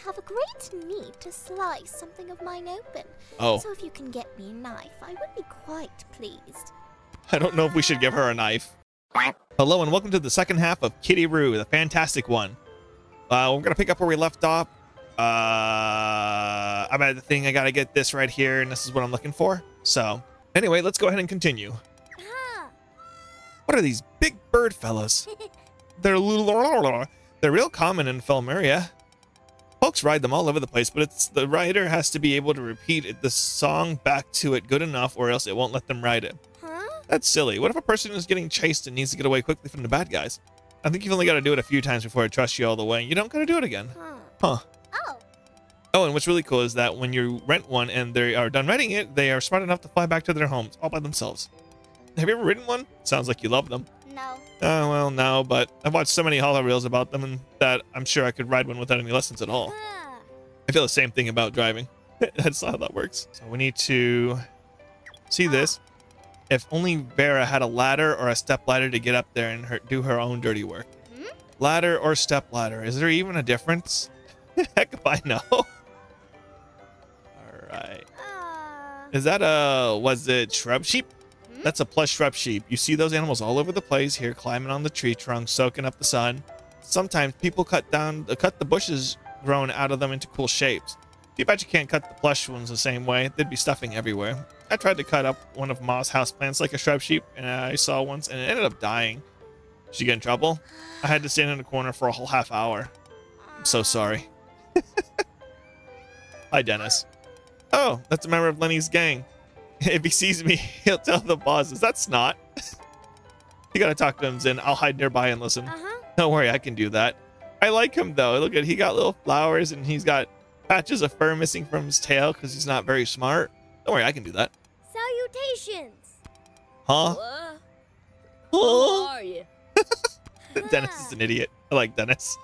have a great need to slice something of mine open. Oh. So if you can get me a knife, I would be quite pleased. I don't know if we should give her a knife. Hello and welcome to the second half of Kitty Roo, the fantastic one. We're gonna pick up where we left off. I'm at the thing. I gotta get this right here, and this is what I'm looking for. So anyway, let's go ahead and continue. What are these big bird fellas? They're real common in Felmeria. Folks ride them all over the place, but the rider has to be able to repeat the song back to it good enough, or else it won't let them ride it. That's silly. What if a person is getting chased and needs to get away quickly from the bad guys? I think you've only got to do it a few times before I trust you all the way. You don't got to do it again. Huh. Oh, and what's really cool is that when you rent one and they are done renting it, they are smart enough to fly back to their homes all by themselves. Have you ever ridden one? Sounds like you love them. No. Oh, well, no, but I've watched so many holo reels about them and that I'm sure I could ride one without any lessons at all. I feel the same thing about driving. That's not how that works. So we need to see this. If only Vera had a ladder or a step ladder to get up there and do her own dirty work. Ladder or step ladder. Is there even a difference? Heck if I know. All right. Is that was it shrub sheep? That's a plush shrub sheep. You see those animals all over the place here, climbing on the tree trunks, soaking up the sun. Sometimes people cut the bushes grown out of them into cool shapes. Too bad you can't cut the plush ones the same way. There'd be stuffing everywhere. I tried to cut up one of Ma's houseplants like a shrub sheep, and I saw once, and it ended up dying. Did she get in trouble? I had to stand in the corner for a whole half hour. I'm so sorry. Hi, Dennis. Oh, that's a member of Lenny's gang. If he sees me, he'll tell the bosses. That's not. You gotta talk to him, Zin. I'll hide nearby and listen. Don't worry, I can do that. I like him, though. Look at, he got little flowers, and he's got patches of fur missing from his tail because he's not very smart. Don't worry, I can do that. Salutations. Huh? Who are you? Dennis is an idiot. I like Dennis.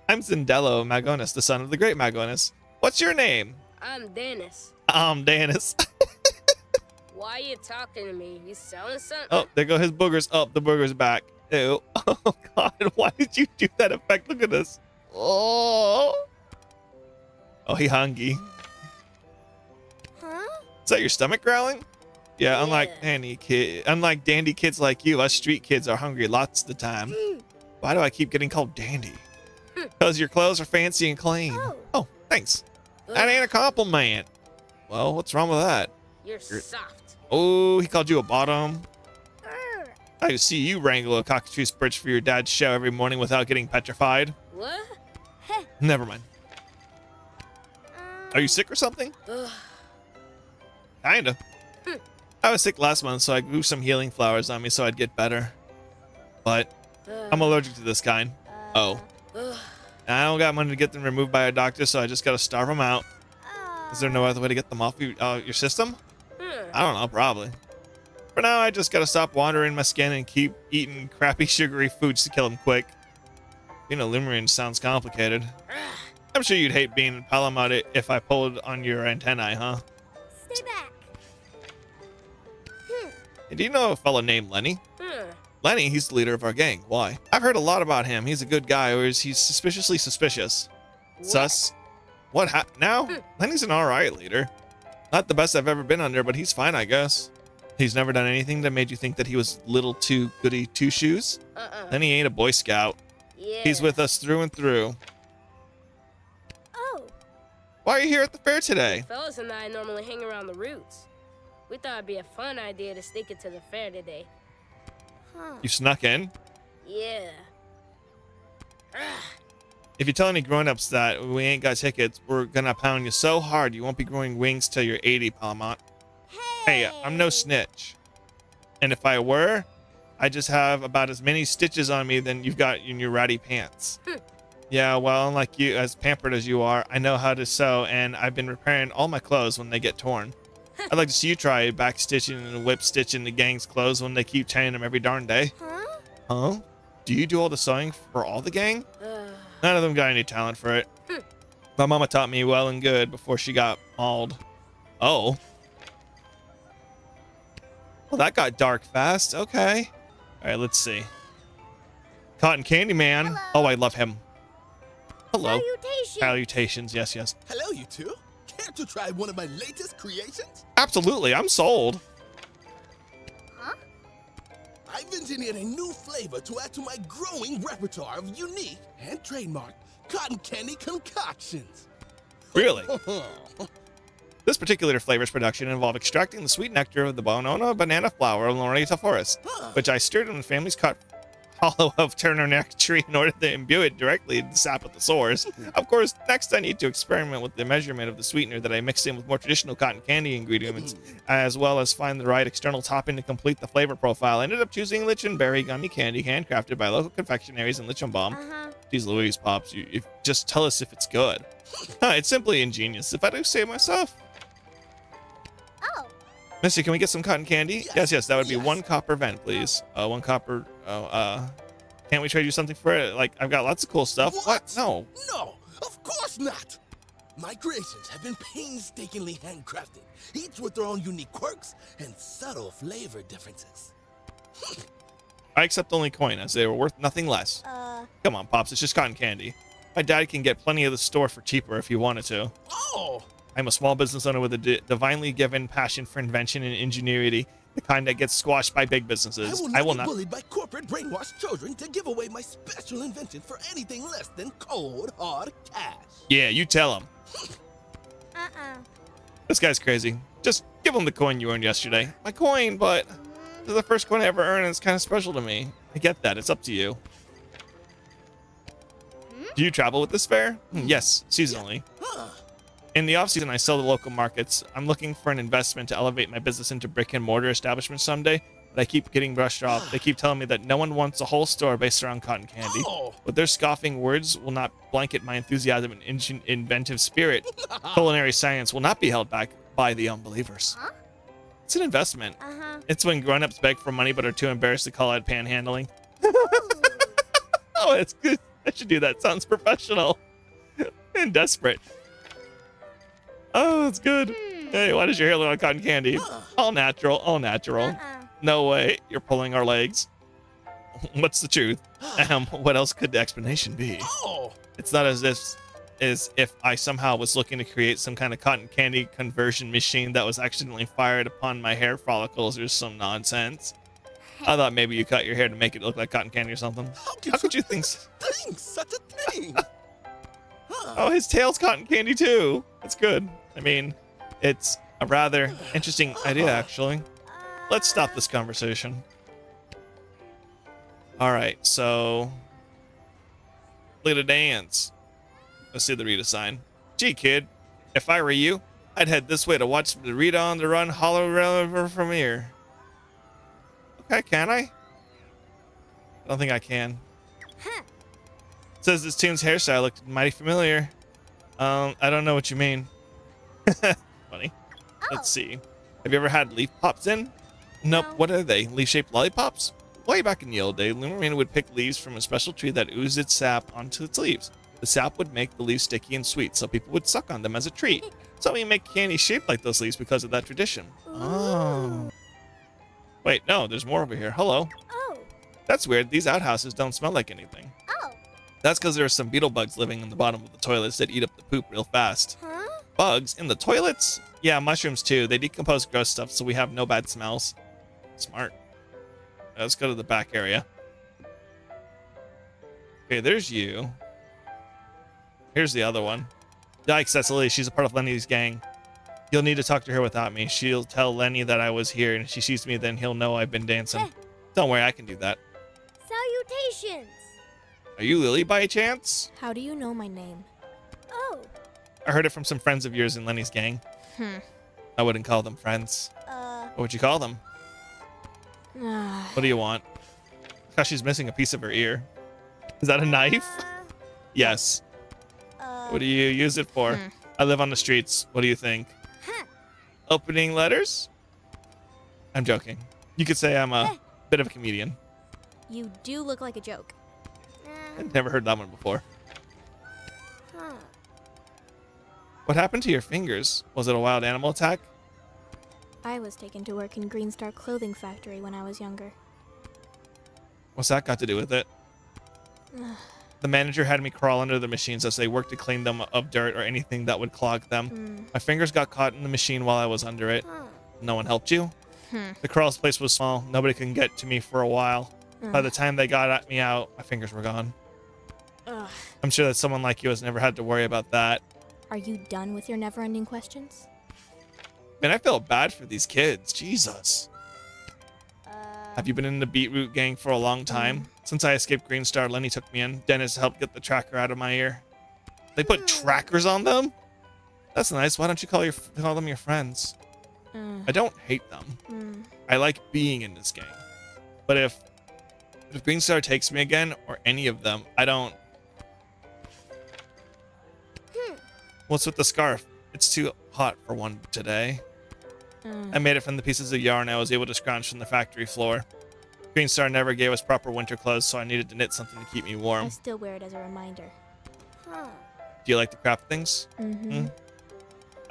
I'm Zindello Magonis, the son of the great Magonis. What's your name? I'm Dennis. I'm Dennis. Why are you talking to me? You selling something? Oh, there go his boogers. Oh, the booger's back. Ew. Oh, God. Why did you do that effect? Look at this. Oh. Oh, he hungry. Is that your stomach growling? Yeah, unlike dandy kids like you, us street kids are hungry lots of the time. Why do I keep getting called dandy? Because your clothes are fancy and clean. Oh, thanks. That ain't a compliment. Well, what's wrong with that? You're soft. Oh, he called you a bottom. I see you wrangle a cockatrice perch for your dad's show every morning without getting petrified. What? Never mind. Are you sick or something? Kinda. I was sick last month, so I grew some healing flowers on me so I'd get better. But I'm allergic to this kind. Oh. I don't got money to get them removed by a doctor, so I just gotta starve them out. Is there no other way to get them off your system? I don't know, probably. For now, I just gotta stop wandering my skin and keep eating crappy sugary foods to kill them quick. Being a Limerian sounds complicated. I'm sure you'd hate being Palamute if I pulled on your antennae, huh? Stay back. Hey, do you know a fellow named Lenny? Lenny, he's the leader of our gang. Why? I've heard a lot about him. He's a good guy, or is he suspiciously suspicious? Sus? What now? Lenny's an alright leader. Not the best I've ever been under, but he's fine, I guess. He's never done anything that made you think that he was little too goody two-shoes? Lenny ain't a Boy Scout. Yeah. He's with us through and through. Oh. Why are you here at the fair today? Fellas and I normally hang around the roots. We thought it'd be a fun idea to sneak into the fair today. You snuck in? Yeah. If you tell any grown-ups that we ain't got tickets, we're gonna pound you so hard you won't be growing wings till you're 80, Palamute. Hey, I'm no snitch. And if I were, I just have about as many stitches on me than you've got in your ratty pants. Yeah, well, unlike you, as pampered as you are, I know how to sew, and I've been repairing all my clothes when they get torn. I'd like to see you try back-stitching and whip-stitching the gang's clothes when they keep chaining them every darn day. Huh? Do you do all the sewing for all the gang? None of them got any talent for it. My mama taught me well and good before she got mauled. Oh. Well, that got dark fast. Okay. All right, let's see. Cotton Candy Man. Hello. Oh, I love him. Hello. Salutations. Salutations. Yes, yes. Hello, you two. Care to try one of my latest creations? Absolutely. I'm sold. Huh? I've engineered a new flavor to add to my growing repertoire of unique and trademark cotton candy concoctions. Really? This particular flavor's production involved extracting the sweet nectar of the banana flower of Loretta Forest, which I stirred in the family's cut hollow of turtleneck tree in order to imbue it directly in the sap at the source. Of course, next I need to experiment with the measurement of the sweetener that I mixed in with more traditional cotton candy ingredients, as well as find the right external topping to complete the flavor profile. I ended up choosing lichin berry gummy candy, handcrafted by local confectionaries in Lichenbaum. Geez Louise, Pops, you just tell us if it's good. It's simply ingenious, if I do say myself. Oh. Missy, can we get some cotton candy? Yes, that would be 1 copper vent, please. 1 copper. Can't we trade you something for it? Like, I've got lots of cool stuff. What? No. No, of course not. My creations have been painstakingly handcrafted, each with their own unique quirks and subtle flavor differences. I accept only coin, as they were worth nothing less. Come on, Pops, it's just cotton candy. My dad can get plenty of the store for cheaper if he wanted to. Oh! I'm a small business owner with a divinely given passion for invention and ingenuity, the kind that gets squashed by big businesses. I will not be bullied by corporate brainwashed children to give away my special invention for anything less than cold, hard cash. Yeah, you tell him. This guy's crazy. Just give him the coin you earned yesterday. My coin, but this is the first coin I ever earned, and it's kind of special to me. I get that. It's up to you. Do you travel with this fair? Yes, seasonally. In the off-season, I sell to local markets. I'm looking for an investment to elevate my business into brick-and-mortar establishment someday, but I keep getting brushed off. They keep telling me that no one wants a whole store based around cotton candy. But their scoffing words will not blanket my enthusiasm and inventive spirit. Culinary science will not be held back by the unbelievers. It's an investment. It's when grown-ups beg for money but are too embarrassed to call it panhandling. Oh, it's good. I should do that. Sounds professional and desperate. Oh, that's good. Hey, why does your hair look like cotton candy? All natural, all natural. No way, you're pulling our legs. What's the truth? What else could the explanation be? It's not as if I somehow was looking to create some kind of cotton candy conversion machine that was accidentally fired upon my hair follicles or some nonsense. I thought maybe you cut your hair to make it look like cotton candy or something. How could you think such a thing? Oh, his tail's cotton candy too. That's good. I mean, it's a rather interesting idea, actually. Let's stop this conversation. All right, so look at the dance. Let's see the Rita sign. Gee, kid, if I were you, I'd head this way to watch the Rita on the Run Hollow River from here. Okay, can I? I don't think I can. It says this tune's hairstyle looked mighty familiar. I don't know what you mean. Funny. Let's see. Have you ever had leaf pops in? Nope. What are they? Leaf-shaped lollipops? Way back in the old day, Lumarina would pick leaves from a special tree that oozed its sap onto its leaves. The sap would make the leaves sticky and sweet, so people would suck on them as a treat. So we make candy shaped like those leaves because of that tradition. Oh. Wait, no, there's more over here. Hello. Oh. That's weird. These outhouses don't smell like anything. Oh. That's because there are some beetle bugs living in the bottom of the toilets that eat up the poop real fast. Huh? Bugs in the toilets? Yeah, mushrooms too. They decompose gross stuff, so we have no bad smells. Smart. Let's go to the back area. Okay, there's you. Here's the other one. Yikes, that's Lily. She's a part of Lenny's gang. You'll need to talk to her without me. She'll tell Lenny that I was here, and if she sees me, then he'll know I've been dancing. Don't worry, I can do that. Salutations. Are you Lily by chance? How do you know my name? Oh. I heard it from some friends of yours in Lenny's gang. I wouldn't call them friends. What would you call them? What do you want? Gosh, she's missing a piece of her ear. Is that a knife? Yes. What do you use it for? I live on the streets. What do you think? Opening letters? I'm joking. You could say I'm a bit of a comedian. You do look like a joke. I've never heard that one before. What happened to your fingers? Was it a wild animal attack? I was taken to work in Green Star Clothing Factory when I was younger. What's that got to do with it? The manager had me crawl under the machines as they worked to clean them of dirt or anything that would clog them. My fingers got caught in the machine while I was under it. No one helped you? The crawl space was small. Nobody could get to me for a while. By the time they got at me out, my fingers were gone. I'm sure that someone like you has never had to worry about that. Are you done with your never-ending questions? Man, I feel bad for these kids. Jesus. Have you been in the Beetroot gang for a long time? Since I escaped Green Star, Lenny took me in. Dennis helped get the tracker out of my ear. They put trackers on them? That's nice. Why don't you call them your friends? I don't hate them. I like being in this gang. But if Green Star takes me again, or any of them, I don't... What's with the scarf? It's too hot for one today. I made it from the pieces of yarn I was able to scrounge from the factory floor. Green Star never gave us proper winter clothes, so I needed to knit something to keep me warm. I still wear it as a reminder. Do you like to craft things?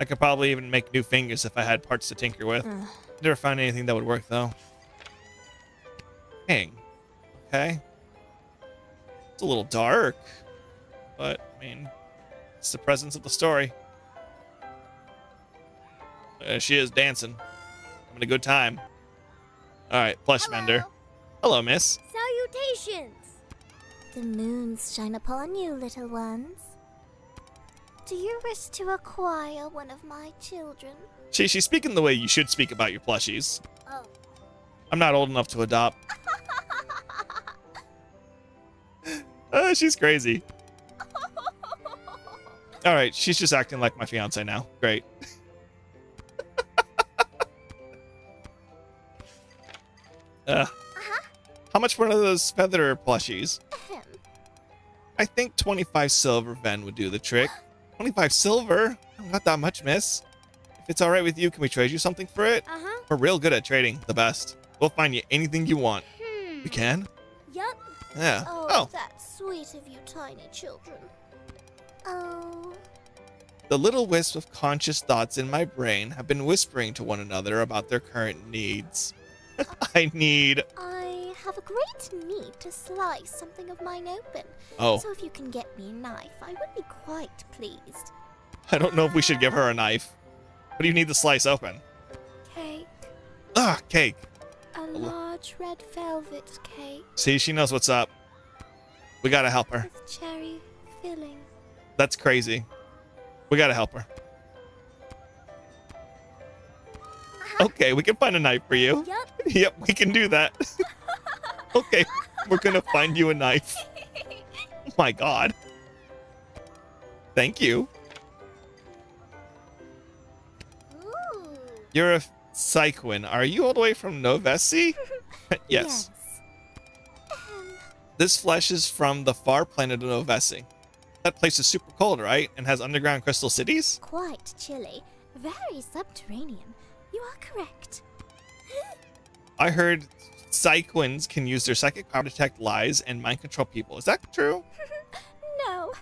I could probably even make new fingers if I had parts to tinker with. Never found anything that would work, though. Dang. Okay. It's a little dark. But, I mean, it's the presence of the story. She is dancing. Having a good time. Alright, plush vendor. Hello, miss. Salutations! The moons shine upon you, little ones. Do you wish to acquire one of my children? She's speaking the way you should speak about your plushies. Oh. I'm not old enough to adopt. She's crazy. Alright, she's just acting like my fiance now. Great. How much for one of those feather plushies? I think 25 silver Ven would do the trick. 25 silver? Not that much, miss. If it's alright with you, can we trade you something for it? We're real good at trading. The best. We'll find you anything you want. We can? Yup. Yeah. Oh, that's sweet of you tiny children. Oh. The little wisps of conscious thoughts in my brain have been whispering to one another about their current needs. I have a great need to slice something of mine open. Oh. So if you can get me a knife, I would be quite pleased. I don't know if we should give her a knife. What do you need to slice open? Cake. Cake. A large red velvet cake. See, she knows what's up. We gotta help her. With cherry filling. That's crazy. We gotta help her. Okay, we can find a knife for you. Yup. Yep, we can do that. Okay, we're gonna find you a knife. Oh my god. Thank you. Ooh. You're a Psyquin. Are you all the way from Novesi? Yes. This flesh is from the far planet of Novesi. That place is super cold, right? And has underground crystal cities? Quite chilly. Very subterranean. You are correct. I heard Psyquins can use their psychic power to detect lies and mind control people. Is that true? No.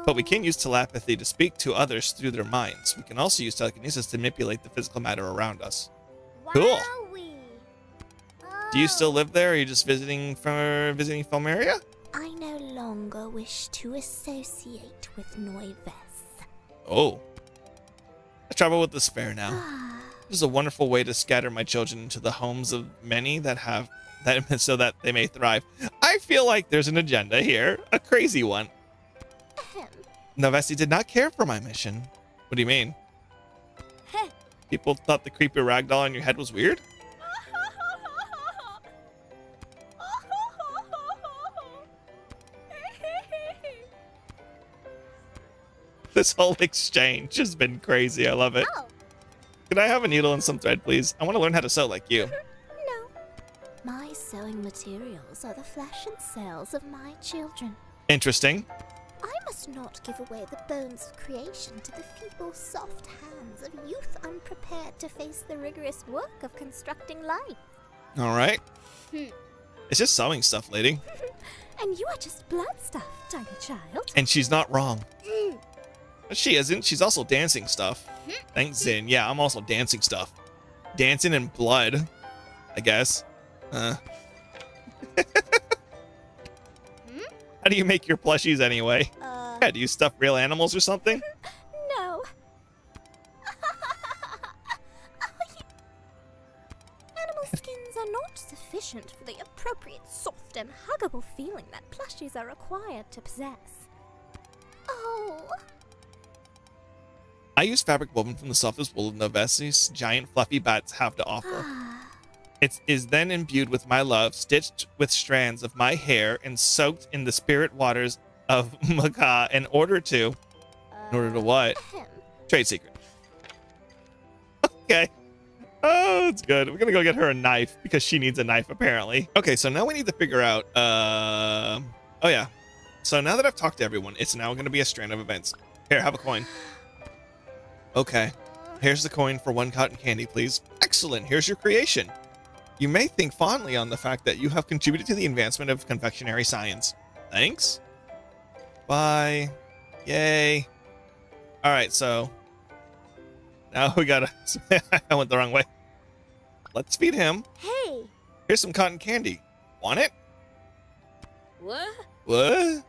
But we can use telepathy to speak to others through their minds. We can also use telekinesis to manipulate the physical matter around us. Cool. Do you still live there, or are you just visiting Felmeria? I no longer wish to associate with Noives. Oh. I travel with this fair now. This is a wonderful way to scatter my children into the homes of many that have that so that they may thrive. I feel like there's an agenda here, a crazy one. Novesi did not care for my mission. What do you mean? People thought the creepy ragdoll on your head was weird? This whole exchange has been crazy. I love it. Oh. Can I have a needle and some thread, please? I want to learn how to sew like you. No. My sewing materials are the flesh and cells of my children. Interesting. I must not give away the bones of creation to the feeble, soft hands of youth unprepared to face the rigorous work of constructing life. All right. It's just sewing stuff, lady. And you are just blood stuff, tiny child. And she's not wrong. She isn't. She's also dancing stuff. Thanks, Zin. Yeah, I'm also dancing stuff. Dancing in blood, I guess. How do you make your plushies anyway? Yeah, do you stuff real animals or something? No. Animal skins are not sufficient for the appropriate soft and huggable feeling that plushies are required to possess. Oh. I use fabric woven from the softest wool Novesis giant fluffy bats have to offer. It is then imbued with my love, stitched with strands of my hair, and soaked in the spirit waters of Maca in order to what? Trade secret. Okay. Oh, it's good. We're gonna go get her a knife because she needs a knife apparently. Okay, so now we need to figure out. Oh yeah. So now that I've talked to everyone, it's now gonna be a strand of events. Here, have a coin. Okay. Here's the coin for 1 cotton candy, please. Excellent. Here's your creation. You may think fondly on the fact that you have contributed to the advancement of confectionery science. Thanks. Bye. Yay. All right, so now we gotta. I went the wrong way. Let's feed him. Hey. Here's some cotton candy. Want it? What? What?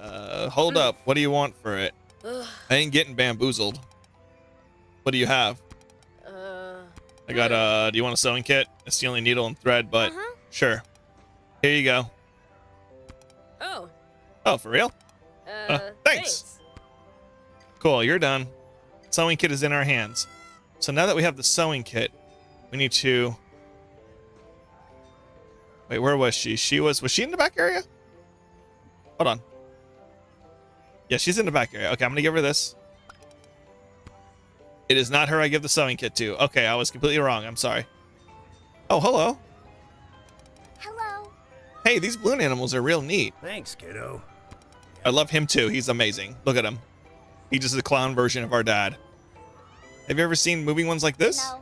Hold up. What do you want for it? Ugh. I ain't getting bamboozled. What do you have? I got, do you want a sewing kit? It's the only needle and thread, but sure. Here you go. Oh. Oh, for real? Thanks. Cool, you're done. Sewing kit is in our hands. So now that we have the sewing kit, we need to... Wait, where was she? Was she in the back area? Hold on. Yeah, she's in the back area. Okay, I'm gonna give her this. It is not her I give the sewing kit to. Okay, I was completely wrong. I'm sorry. Oh, hello. Hello. Hey, these balloon animals are real neat. Thanks, kiddo. I love him too. He's amazing. Look at him. He just is a clown version of our dad. Have you ever seen moving ones like this? No.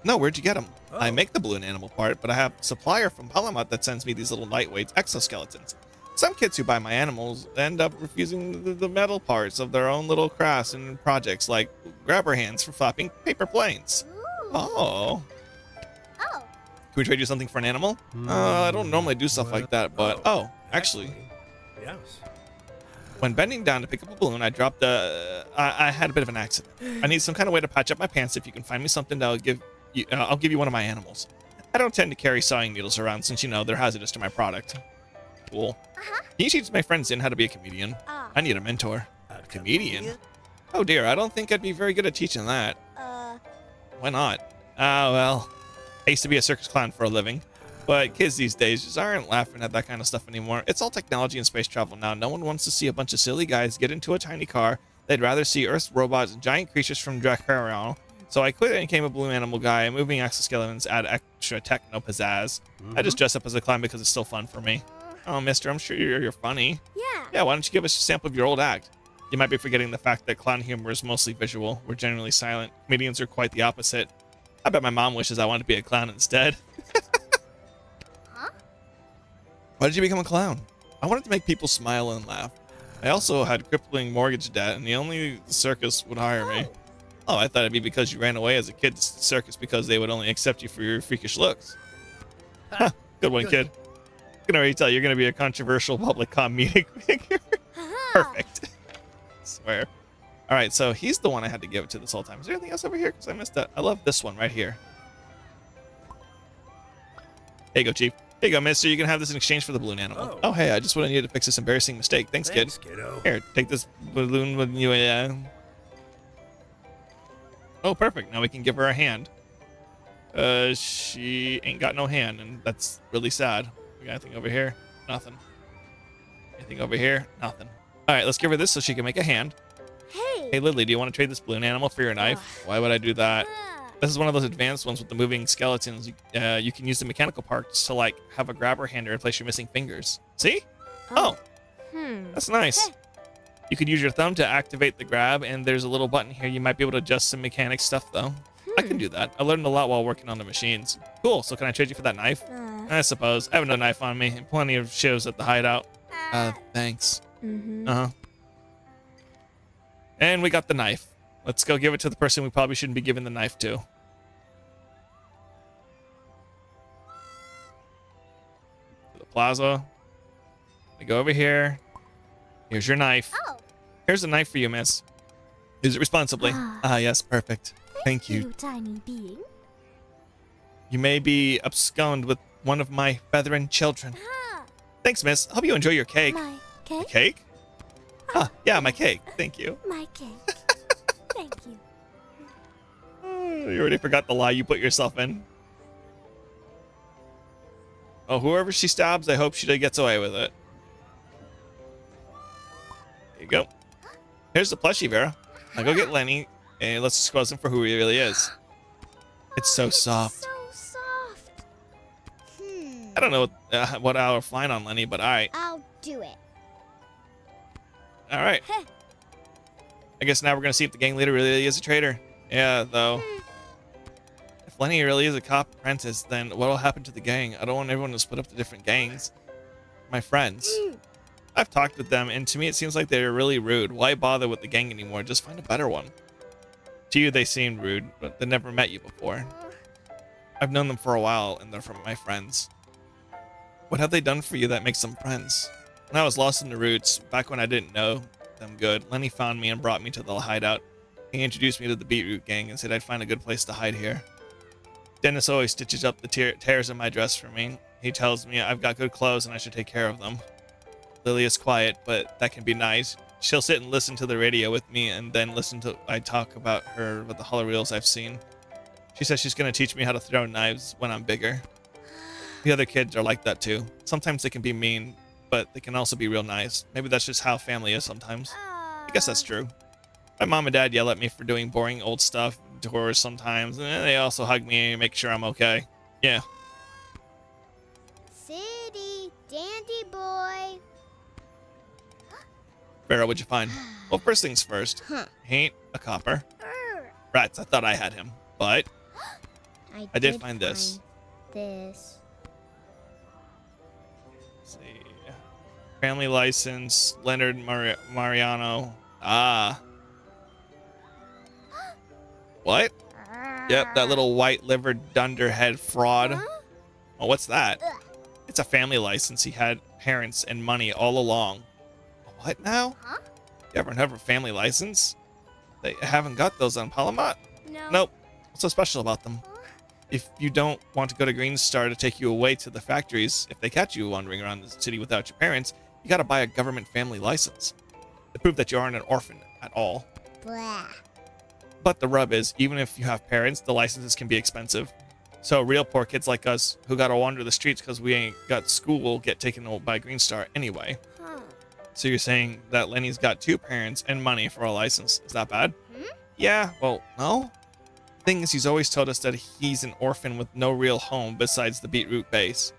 No, where'd you get them? Oh. I make the balloon animal part, but I have a supplier from Palamut that sends me these little lightweight exoskeletons. Some kids who buy my animals end up refusing the metal parts of their own little crafts and projects, like grabber hands for flapping paper planes. Ooh. Oh. Oh. Can we trade you something for an animal? I don't normally do stuff like that, but... Oh, actually. Yes. When bending down to pick up a balloon, I dropped I had a bit of an accident. I need some kind of way to patch up my pants. If you can find me something, I'll give you one of my animals. I don't tend to carry sewing needles around since, you know, they're hazardous to my product. Cool. Can you teach my friend Zin how to be a comedian? I need a mentor. A comedian? Oh dear, I don't think I'd be very good at teaching that. Why not? Well, I used to be a circus clown for a living. But kids these days just aren't laughing at that kind of stuff anymore. It's all technology and space travel now. No one wants to see a bunch of silly guys get into a tiny car. They'd rather see Earth's robots and giant creatures from referrals. So I quit and became a balloon animal guy. Moving exoskeletons add extra techno pizzazz. I just dress up as a clown because it's still fun for me. Oh, mister, I'm sure you're funny. Yeah, why don't you give us a sample of your old act? You might be forgetting the fact that clown humor is mostly visual. We're generally silent. Comedians are quite the opposite. I bet my mom wishes I wanted to be a clown instead. Why did you become a clown? I wanted to make people smile and laugh. I also had crippling mortgage debt, and the only circus would hire me. Oh, I thought it'd be because you ran away as a kid to the circus because they would only accept you for your freakish looks. Huh, good one, kid. I can already tell you're going to be a controversial public comedic figure. Perfect. I swear. All right, so he's the one I had to give it to this whole time. Is there anything else over here? Because I missed that. I love this one right here. There you go, Chief. Here you go, mister. You can have this in exchange for the balloon animal. Oh, hey, I just wanted you to fix this embarrassing mistake. Thanks, kid. Kiddo. Here, take this balloon with you. Oh, perfect. Now we can give her a hand. She ain't got no hand, and that's really sad. We got anything over here? Nothing. Anything over here? Nothing. All right, let's give her this so she can make a hand. Hey, Lily, do you want to trade this balloon animal for your knife? Why would I do that? This is one of those advanced ones with the moving skeletons. You can use the mechanical parts to, like, have a grabber hand to replace your missing fingers. See? Oh. That's nice. You could use your thumb to activate the grab, and there's a little button here. You might be able to adjust some mechanic stuff, though. I can do that. I learned a lot while working on the machines. Cool. So can I trade you for that knife? I suppose. I have no knife on me. Plenty of shows at the hideout. Thanks. And we got the knife. Let's go give it to the person we probably shouldn't be giving the knife to. The plaza. We go over here. Here's your knife. Oh, Here's a knife for you, miss. Use it responsibly. Ah, yes, perfect. Thank you. tiny being. You may be abscond with one of my feathering children. Ah, Thanks, miss. Hope you enjoy your cake. my A cake? cake? Huh, yeah, my cake. Thank you. My cake. Thank you. You already forgot the lie you put yourself in. Oh, whoever she stabs, I hope she gets away with it. There you go. Here's the plushie, Vera. Now go get Lenny, and let's expose him for who he really is. It's so soft. So soft. I don't know what I'll find on Lenny, but alright. I'll do it. Alright. I guess now we're going to see if the gang leader really is a traitor. Yeah, though. If Lenny really is a cop apprentice, then what will happen to the gang? I don't want everyone to split up to different gangs. My friends. I've talked with them, and to me it seems like they're really rude. Why bother with the gang anymore? Just find a better one. To you, they seemed rude, but they never met you before. I've known them for a while, and they're from my friends. What have they done for you that makes them friends? When I was lost in the roots, back when I didn't know them good, Lenny found me and brought me to the hideout. He introduced me to the Beetroot gang and said I'd find a good place to hide here. Dennis always stitches up the tears in my dress for me. He tells me I've got good clothes and I should take care of them. Lily is quiet, but that can be nice. She'll sit and listen to the radio with me and then listen to I talk about her with the hollow reels I've seen. She says she's going to teach me how to throw knives when I'm bigger. The other kids are like that too. Sometimes they can be mean, but they can also be real nice. Maybe that's just how family is sometimes. I guess that's true. My mom and dad yell at me for doing boring old stuff, chores sometimes, and they also hug me and make sure I'm okay. Yeah. City, dandy boy. Vera, what'd you find? Well, first things first. He ain't a copper. Rats, I thought I had him, but I did find this. This. Let's see. Family license, Leonard Mariano. Ah. What? Yep, that little white-livered dunderhead fraud. Oh, what's that? It's a family license. He had parents and money all along. What now? Huh? You ever have a family license? They haven't got those on Palamat. No. Nope. What's so special about them? If you don't want to go to Green Star to take you away to the factories, if they catch you wandering around the city without your parents, you gotta buy a government family license to prove that you aren't an orphan at all. Blah. But the rub is, even if you have parents, the licenses can be expensive. So real poor kids like us, who gotta wander the streets because we ain't got school, will get taken by Green Star anyway. Huh. So you're saying that Lenny's got 2 parents and money for a license. Is that bad? Yeah, well, no. The thing is, he's always told us that he's an orphan with no real home besides the Beetroot base.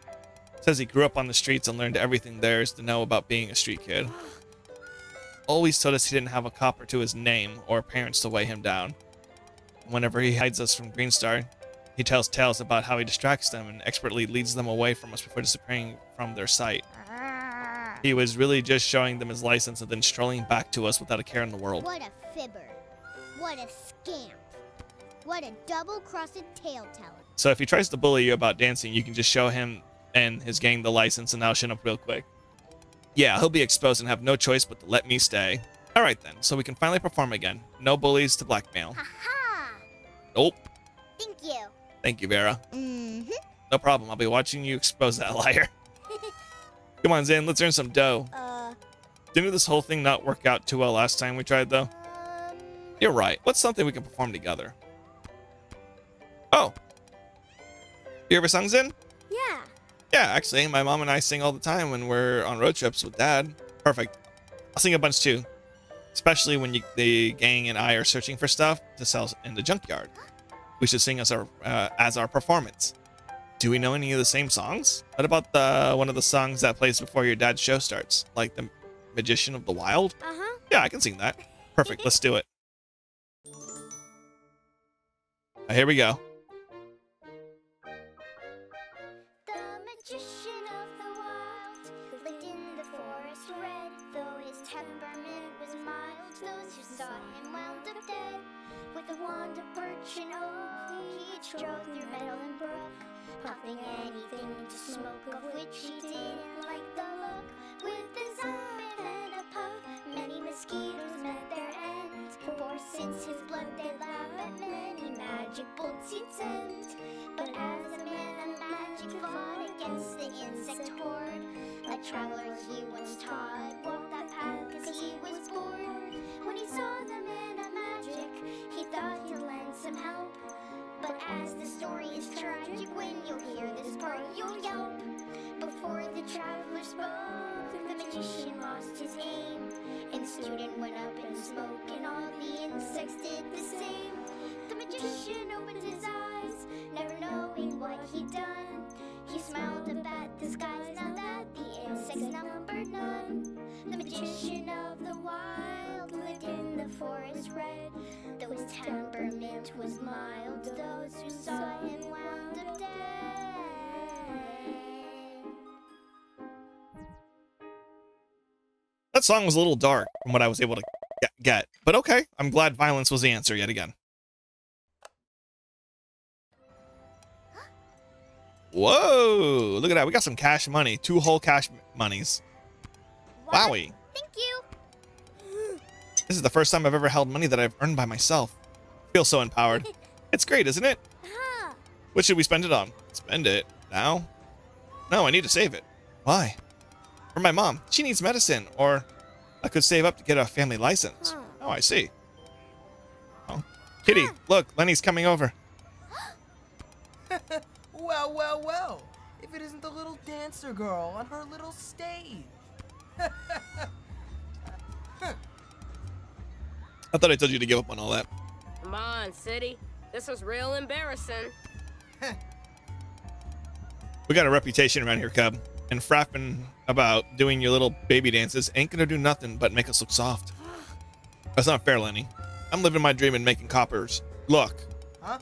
Says he grew up on the streets and learned everything there is to know about being a street kid. Always told us he didn't have a copper to his name or parents to weigh him down. Whenever he hides us from Green Star, he tells tales about how he distracts them and expertly leads them away from us before disappearing from their sight. He was really just showing them his license and then strolling back to us without a care in the world. What a fibber. What a scamp. What a double-crossed tale-teller. So if he tries to bully you about dancing, you can just show him and his gang the license and I'll shut up real quick. Yeah, he'll be exposed and have no choice but to let me stay. Alright then, so we can finally perform again. No bullies to blackmail. Ha-ha! Nope. Thank you. Thank you, Vera. Mm-hmm. No problem, I'll be watching you expose that liar. Come on, Zan, let's earn some dough. Didn't this whole thing not work out too well last time we tried, though? You're right. What's something we can perform together? Oh. You ever sung, Zin? Yeah. Yeah, actually, my mom and I sing all the time when we're on road trips with Dad. Perfect. I'll sing a bunch, too. Especially when the gang and I are searching for stuff to sell in the junkyard. We should sing as our performance. Do we know any of the same songs? What about one of the songs that plays before your dad's show starts? Like the Magician of the Wild? Uh-huh. Yeah, I can sing that. Perfect, let's do it. Here we go. The magician of the wild lived in the forest red. Though his temperament was mild, those who saw him wound up dead. With a wand of birch and oak, he strode through meadow and brook, puffing anything to smoke, of which he didn't like the look. With his up and a puff, bolts he'd send. But as a man of magic fought against the insect horde, a traveler he once taught walked that path 'cause he was bored. When he saw the man of magic, he thought he'd lend some help. But as the story is tragic, when you'll hear this part, you'll yelp. Before the traveler spoke, the magician lost his aim, and the student went up in smoke, and all the insects did the same. The magician opened his eyes, never knowing what he'd done. He smiled up at the skies, now that the insects numbered none. The magician of the wild lived in the forest red, though his temperament was mild. Those who saw him wound up dead. That song was a little dark from what I was able to get. But okay, I'm glad violence was the answer yet again. Whoa! Look at that. We got some cash money. 2 whole cash monies. Wowie. Thank you. This is the first time I've ever held money that I've earned by myself. I feel so empowered. It's great, isn't it? What should we spend it on? Spend it now? No, I need to save it. Why? For my mom. She needs medicine. Or I could save up to get a family license. Oh, I see. Oh. Kitty, look, Lenny's coming over. Well, well, well. If it isn't the little dancer girl on her little stage. I thought I told you to give up on all that. Come on, City. This is real embarrassing. We got a reputation around here, Cub. And frapping about doing your little baby dances ain't gonna do nothing but make us look soft. That's not fair, Lenny. I'm living my dream and making coppers. Look. Huh?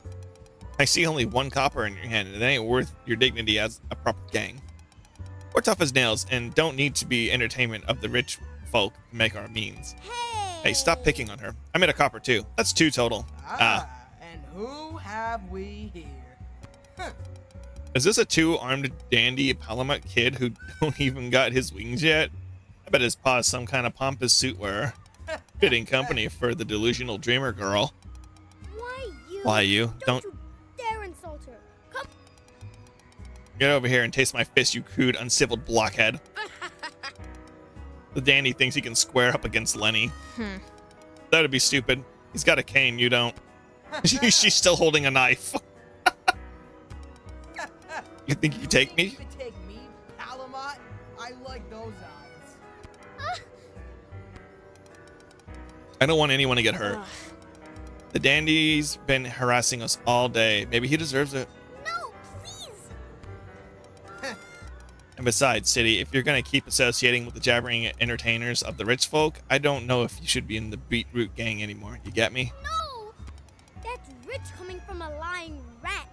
I see only 1 copper in your hand, and it ain't worth your dignity as a proper gang. We're tough as nails and don't need to be entertainment of the rich folk to make our means. Hey, stop picking on her. I made a copper too. That's 2 total. And who have we here? Huh. Is this a 2-armed dandy Palamut kid who don't even got his wings yet? I bet his pa's some kind of pompous suit wearer. Fitting company for the delusional dreamer girl. Why you? Don't you dare insult her. Come. Get over here and taste my fist, you crude, unciviled blockhead. The dandy thinks he can square up against Lenny. That'd be stupid. He's got a cane, you don't. She's still holding a knife. You think you can take me? You can take me, Palamut? I like those eyes. I don't want anyone to get hurt. The dandy's been harassing us all day. Maybe he deserves it. No, please. And besides, City, if you're going to keep associating with the jabbering entertainers of the rich folk, I don't know if you should be in the Beetroot gang anymore. You get me? No. That's rich coming from a lying rat.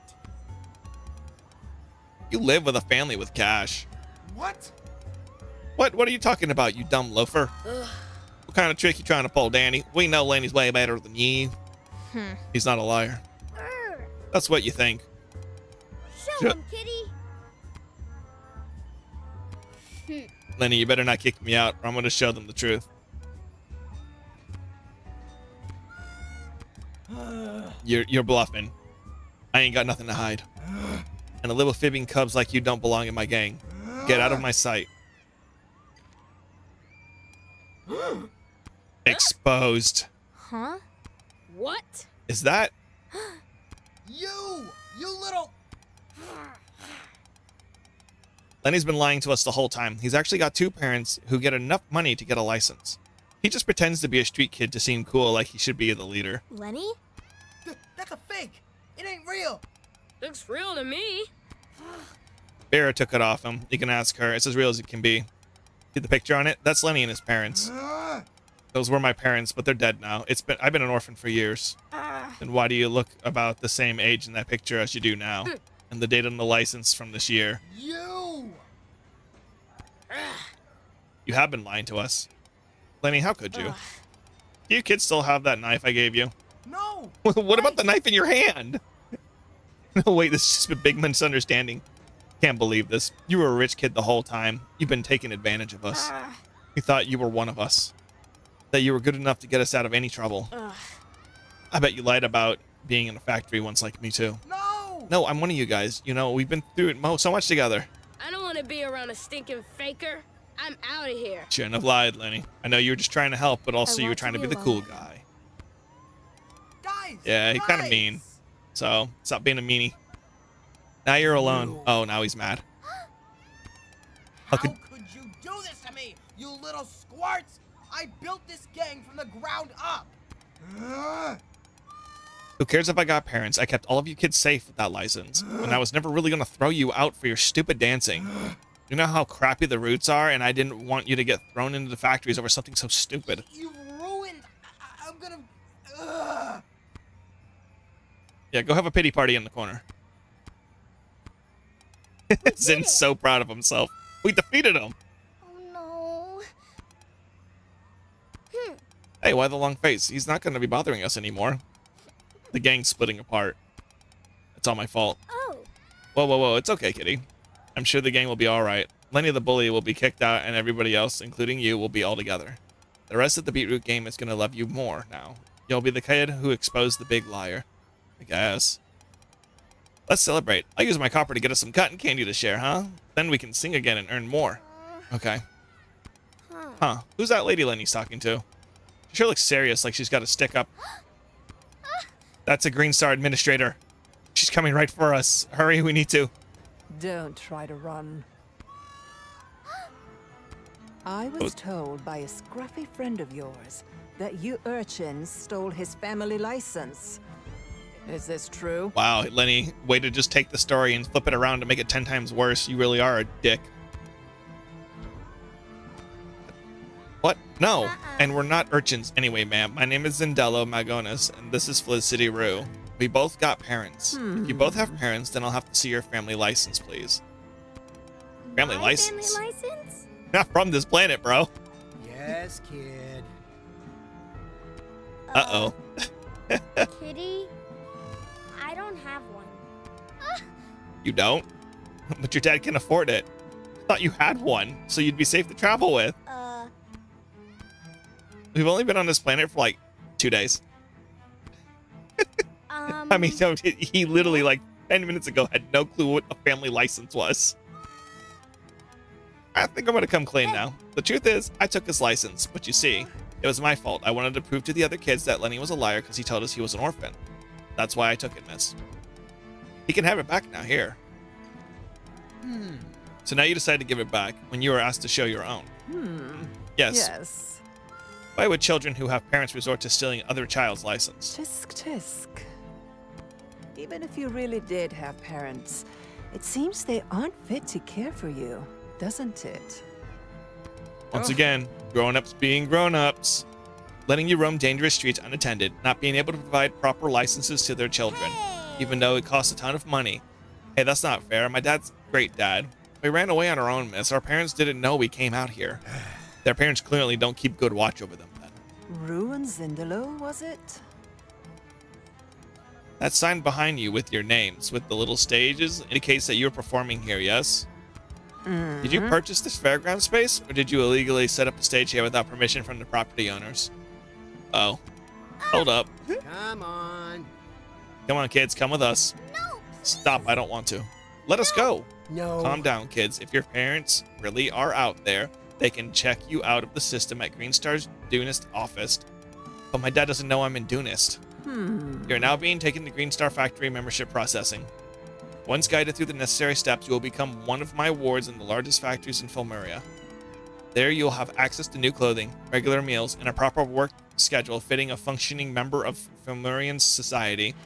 You live with a family with cash. What? What are you talking about, you dumb loafer? What kind of trick you trying to pull, Danny? We know Lenny's way better than you. He's not a liar. That's what you think. Show him, Kitty. Lenny, you better not kick me out, or I'm going to show them the truth. You're bluffing. I ain't got nothing to hide. And the little fibbing cubs like you don't belong in my gang. Get out of my sight. Exposed. Huh? What? Is that? You little... Lenny's been lying to us the whole time. He's actually got 2 parents who get enough money to get a license. He just pretends to be a street kid to seem cool, like he should be the leader. Lenny? That's a fake. It ain't real. Looks real to me. Vera took it off him. You can ask her. It's as real as it can be. See the picture on it? That's Lenny and his parents. Those were my parents, but they're dead now. I've been an orphan for years. And why do you look about the same age in that picture as you do now? And the date on the license from this year. You have been lying to us. Lenny, how could you? Do you kids still have that knife I gave you? No. What about the knife in your hand? No, wait, this is just a big misunderstanding. Can't believe this. You were a rich kid the whole time. You've been taking advantage of us. You thought you were one of us. That you were good enough to get us out of any trouble. I bet you lied about being in a factory once like me too. No! No, I'm one of you guys. You know, we've been through it so much together. I don't want to be around a stinking faker. I'm out of here. Shouldn't have lied, Lenny. I know you were just trying to help, but also you were want trying to to be be the cool alone. guy. Guys! Yeah, he's kind of guys! mean. So, stop being a meanie. Now you're alone. Oh, now he's mad. How could you do this to me, you little squirts? I built this gang from the ground up. Ugh. Who cares if I got parents? I kept all of you kids safe with that license. And I was never really going to throw you out for your stupid dancing. You know how crappy the routes are, and I didn't want you to get thrown into the factories over something so stupid. You ruined. I'm gonna. Ugh. Yeah, go have a pity party in the corner. Zin's so proud of himself. We defeated him. Oh no. Hey, why the long face? He's not going to be bothering us anymore. The gang's splitting apart. It's all my fault. Oh. Whoa, whoa, whoa. It's okay, kitty. I'm sure the gang will be all right. Lenny the bully will be kicked out, and everybody else, including you, will be all together. The rest of the Beetroot game is going to love you more now. You'll be the kid who exposed the big liar. I guess. Let's celebrate. I'll use my copper to get us some cotton candy to share, huh? Then we can sing again and earn more. Okay. Huh. Who's that lady Lenny's talking to? She sure looks serious, like she's got to stick up. That's a Green Star administrator. She's coming right for us. Hurry, we need to. Don't try to run. I was told by a scruffy friend of yours that you urchins stole his family license. Is this true? Wow, Lenny, way to just take the story and flip it around to make it 10 times worse. You really are a dick. What? No. And we're not urchins anyway, ma'am. My name is Zendello Magonis, and this is Felicity Rue. We both got parents. If you both have parents, then I'll have to see your family license, please. Family My license? Family license? Not from this planet, bro. Yes, kid. Uh-oh. Kitty? I don't have one. You don't? But your dad can afford it. I thought you had one, so you'd be safe to travel with. We've only been on this planet for like 2 days. I mean, so he literally like 10 minutes ago had no clue what a family license was. I think I'm gonna come clean now. The truth is, I took his license, but you see, it was my fault. I wanted to prove to the other kids that Lenny was a liar because he told us he was an orphan. That's why I took it, miss. He can have it back now, here. So now you decide to give it back when you were asked to show your own. Yes. Yes. Why would children who have parents resort to stealing other child's license? Tisk tisk. Even if you really did have parents, it seems they aren't fit to care for you, doesn't it? Once again, grown-ups being grown-ups. Letting you roam dangerous streets unattended, not being able to provide proper licenses to their children, even though it costs a ton of money. Hey, that's not fair. My dad's a great dad. We ran away on our own, miss. Our parents didn't know we came out here. Their parents clearly don't keep good watch over them then. Rue and Zindalo, was it? That sign behind you with your names, with the little stages, indicates that you're performing here, yes? Did you purchase this fairground space, or did you illegally set up a stage here without permission from the property owners? Oh. Hold up. Come on. Come on, kids, come with us. No. Stop, I don't want to. Let us go. No. Calm down, kids. If your parents really are out there, they can check you out of the system at Green Star's Dunist office. But my dad doesn't know I'm in Dunist. You're now being taken to Green Star Factory membership processing. Once guided through the necessary steps, you will become one of my wards in the largest factories in Filmeria. There you'll have access to new clothing, regular meals, and a proper work schedule fitting a functioning member of Filmerian society.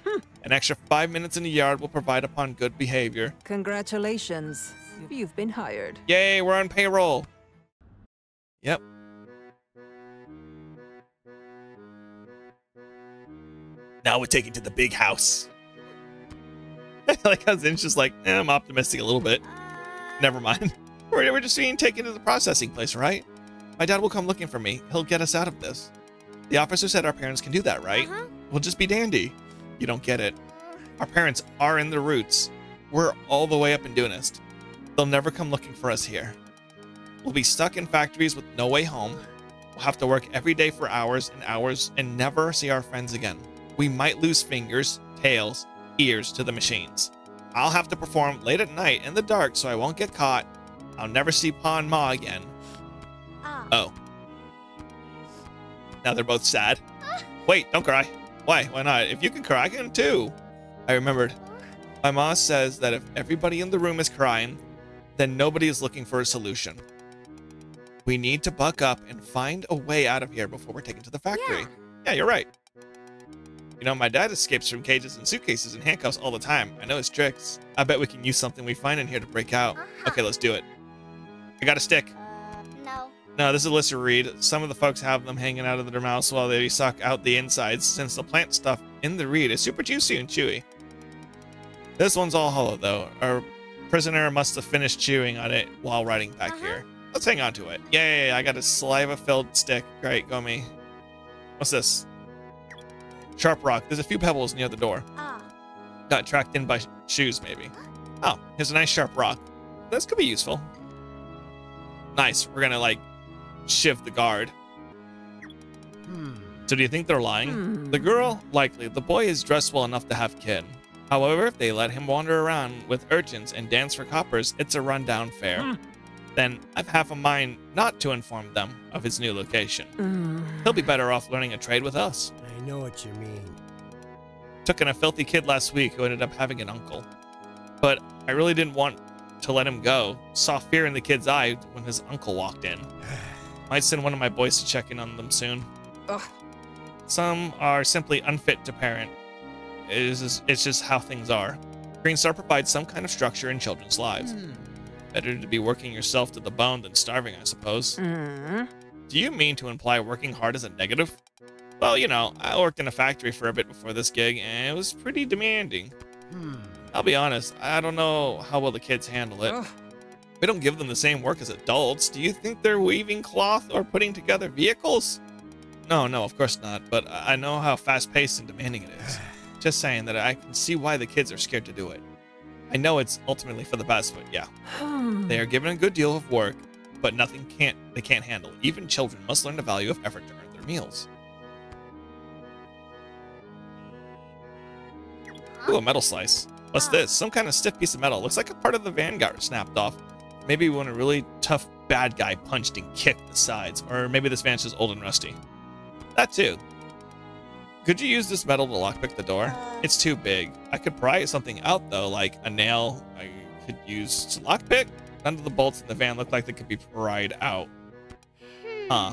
An extra 5 minutes in the yard will provide upon good behavior. Congratulations. You've been hired. Yay, we're on payroll. Yep. Now we're taken to the big house. Like how Zin's just like, I'm optimistic a little bit. Never mind. We're just being taken to the processing place, right? My dad will come looking for me. He'll get us out of this. The officer said our parents can do that, right? We'll just be dandy. You don't get it. Our parents are in the roots. We're all the way up in Dunist. They'll never come looking for us here. We'll be stuck in factories with no way home. We'll have to work every day for hours and hours and never see our friends again. we might lose fingers, tails, ears to the machines. I'll have to perform late at night in the dark so I won't get caught. I'll never see Pa and Ma again. Oh. Now they're both sad. Wait, don't cry. Why? Why not? If you can cry, I can too. I remembered. My ma says that if everybody in the room is crying, then nobody is looking for a solution. We need to buck up and find a way out of here before we're taken to the factory. Yeah, you're right. You know, my dad escapes from cages and suitcases and handcuffs all the time. I know his tricks. I bet we can use something we find in here to break out. Okay, let's do it. I got a stick. No. No, this is a list to read. Some of the folks have them hanging out of their mouths while they suck out the insides, since the plant stuff in the reed is super juicy and chewy. This one's all hollow, though. Our prisoner must have finished chewing on it while riding back here. Let's hang on to it. Yay, I got a saliva-filled stick. Great, go me. What's this? Sharp rock. There's a few pebbles near the door. Got tracked in by shoes, maybe. Oh, here's a nice sharp rock. This could be useful. Nice. We're gonna, like, shiv the guard. So do you think they're lying? The girl? Likely. The boy is dressed well enough to have kin. However, if they let him wander around with urchins and dance for coppers, it's a rundown fare. Then I've half a mind not to inform them of his new location. He'll be better off learning a trade with us. I know what you mean. Took in a filthy kid last week who ended up having an uncle. But I really didn't want to let him go. Saw fear in the kid's eye when his uncle walked in. Might send one of my boys to check in on them soon. Some are simply unfit to parent. It's just how things are. Green Star provides some kind of structure in children's lives. Better to be working yourself to the bone than starving, I suppose. Do you mean to imply working hard is a negative? Well, you know, I worked in a factory for a bit before this gig, and it was pretty demanding. I'll be honest, I don't know how well the kids handle it. We don't give them the same work as adults. Do you think they're weaving cloth or putting together vehicles? No, of course not, but I know how fast-paced and demanding it is. Just saying that I can see why the kids are scared to do it. I know it's ultimately for the best, but yeah. They are given a good deal of work, but they can't handle. Even children must learn the value of effort to earn their meals. Ooh, a metal slice. What's this? Some kind of stiff piece of metal. Looks like a part of the van got snapped off. Maybe when a really tough bad guy punched and kicked the sides. Or maybe this van's just old and rusty. That too. Could you use this metal to lockpick the door? It's too big. I could pry something out though, like a nail I could use to lockpick. None of the bolts in the van look like they could be pried out. Huh.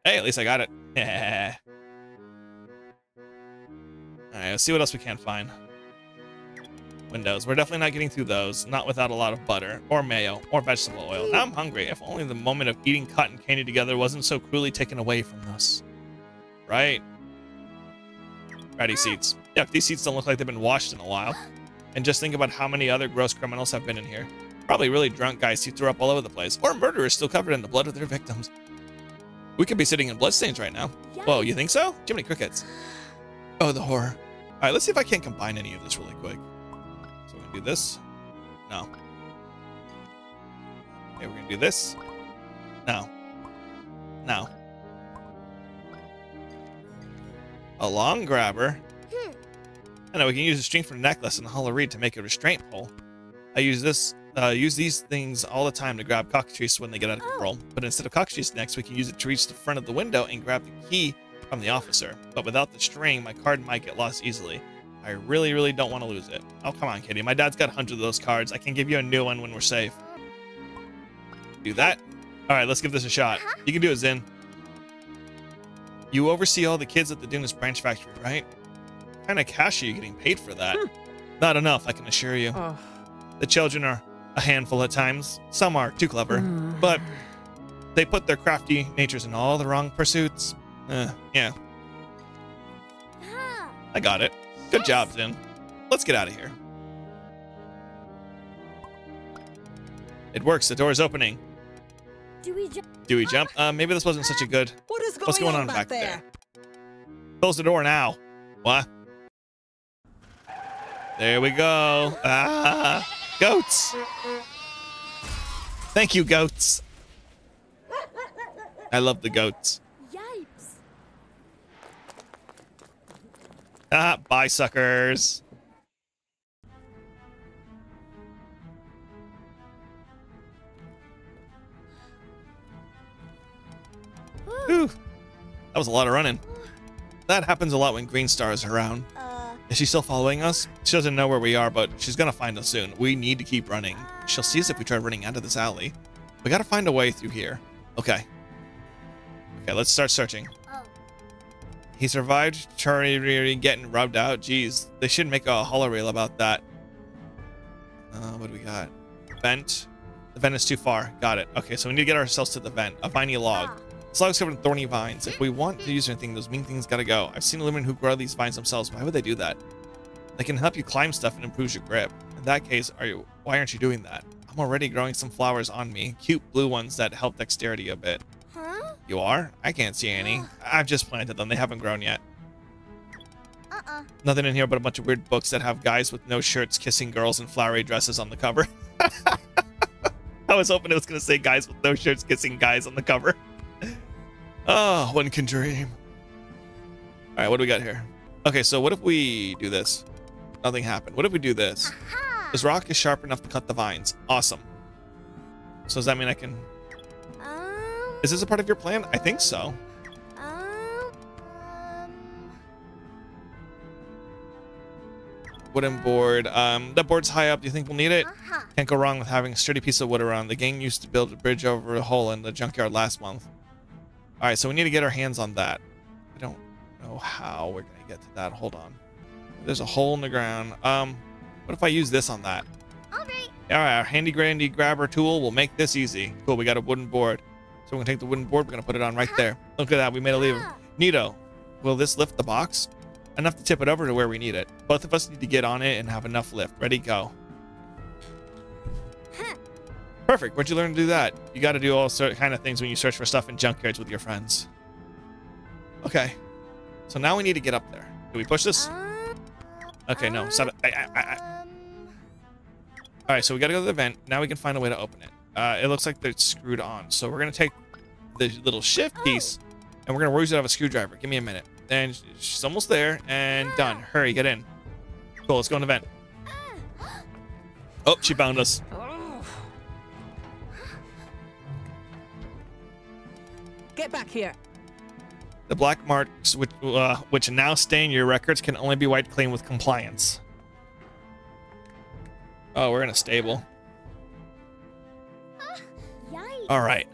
Hey, at least I got it. Yeah. Alright, let's see what else we can find. Windows. We're definitely not getting through those. Not without a lot of butter, or mayo, or vegetable oil. Now I'm hungry. If only the moment of eating cotton candy together wasn't so cruelly taken away from us. Right. Ratty seats. Yeah, these seats don't look like they've been washed in a while. And just think about how many other gross criminals have been in here. Probably really drunk guys who threw up all over the place. Or murderers still covered in the blood of their victims. We could be sitting in bloodstains right now. Whoa, you think so? Jiminy Crickets. Oh, the horror. Alright, let's see if I can't combine any of this really quick. So we're gonna do this. No. Okay, we're gonna do this. No. No. A long grabber. I know we can use a string from a necklace and a hollow reed to make a restraint pole. I use these things all the time to grab cockatrices when they get out of control. But instead of cockatrice necks, we can use it to reach the front of the window and grab the key from the officer. But without the string, my card might get lost easily. I really, really don't want to lose it. Oh, come on, kitty. My dad's got hundreds of those cards. I can give you a new one when we're safe. Do that. All right, let's give this a shot. You can do it, Zin. You oversee all the kids at the Dunas branch factory, right? What kind of cash are you getting paid for that? Not enough, I can assure you. The children are a handful at times. Some are too clever, but they put their crafty natures in all the wrong pursuits. Yeah. I got it. Good job, Zin. Let's get out of here. It works. The door is opening. Do we jump? Do we jump? Maybe this wasn't such a good... What's going on back there? Close the door now. What? There we go. Ah, goats. Thank you, goats. I love the goats. Yipes. Ah, bye, suckers. Whew. That was a lot of running. That happens a lot when Green Star is around. Is she still following us? She doesn't know where we are, but she's gonna find us soon. We need to keep running. She'll see us if we try running out of this alley. We gotta find a way through here. Okay. Okay, let's start searching. He survived Charlie getting rubbed out. Jeez, they should make a holoreel about that. What do we got? Vent. The vent is too far. Got it. Okay, so we need to get ourselves to the vent. A viney log. This log's covered in thorny vines. If we want to use anything, those mean things gotta go. I've seen women who grow these vines themselves. Why would they do that? They can help you climb stuff and improve your grip. In that case, why aren't you doing that? I'm already growing some flowers on me. Cute blue ones that help dexterity a bit. Huh? You are? I can't see any. I've just planted them. They haven't grown yet. Nothing in here but a bunch of weird books that have guys with no shirts kissing girls in flowery dresses on the cover. I was hoping it was going to say guys with no shirts kissing guys on the cover. Oh, one can dream. All right, what do we got here? Okay, so what if we do this? Nothing happened. What if we do this? This rock is sharp enough to cut the vines. Awesome. So does that mean I can... Is this a part of your plan? I think so. Wooden board. That board's high up. Do you think we'll need it? Can't go wrong with having a sturdy piece of wood around. The gang used to build a bridge over a hole in the junkyard last month. All right, so we need to get our hands on that. I don't know how we're going to get to that. Hold on. There's a hole in the ground. What if I use this on that? All right, our handy grandy grabber tool will make this easy. Cool, we got a wooden board. So we're going to take the wooden board. We're going to put it on right there. Look at that. We made a lever. Neato. Will this lift the box? Enough to tip it over to where we need it. Both of us need to get on it and have enough lift. Ready, go. Perfect. Where'd you learn to do that? You got to do all sort of kind of things when you search for stuff in junkyards with your friends. Okay. So now we need to get up there. Do we push this? Okay, no. Stop it. All right, so we got to go to the vent. Now we can find a way to open it. It looks like they're screwed on. So we're going to take the little shift piece and we're going to use it out of a screwdriver. Give me a minute. And she's almost there and done. Hurry, get in. Cool, let's go in the vent. Oh, she found us. Get back here. The black marks which now stain your records can only be wiped clean with compliance. Oh, we're in a stable. All right.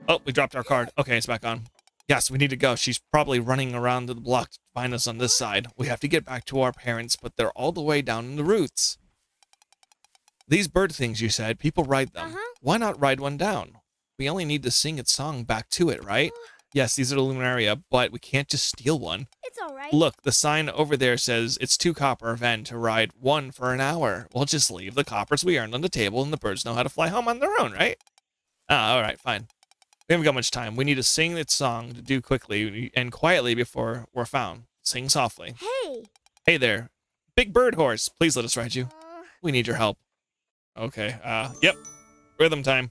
Oh, we dropped our card. Okay, it's back on. Yes, we need to go. She's probably running around the block to find us on this side. We have to get back to our parents, but they're all the way down in the roots. These bird things, you said, people ride them. Why not ride one down? We only need to sing its song back to it, right? Yes, these are the Luminaria, but we can't just steal one. It's all right. Look, the sign over there says it's 2 copper Ven to ride 1 for an hour. We'll just leave the coppers we earned on the table and the birds know how to fly home on their own, right? Ah, all right, fine. We haven't got much time. We need to sing its song to do quickly and quietly before we're found. Sing softly. Hey. Hey there. Big bird horse. Please let us ride you. We need your help. Okay. Yep. Rhythm time.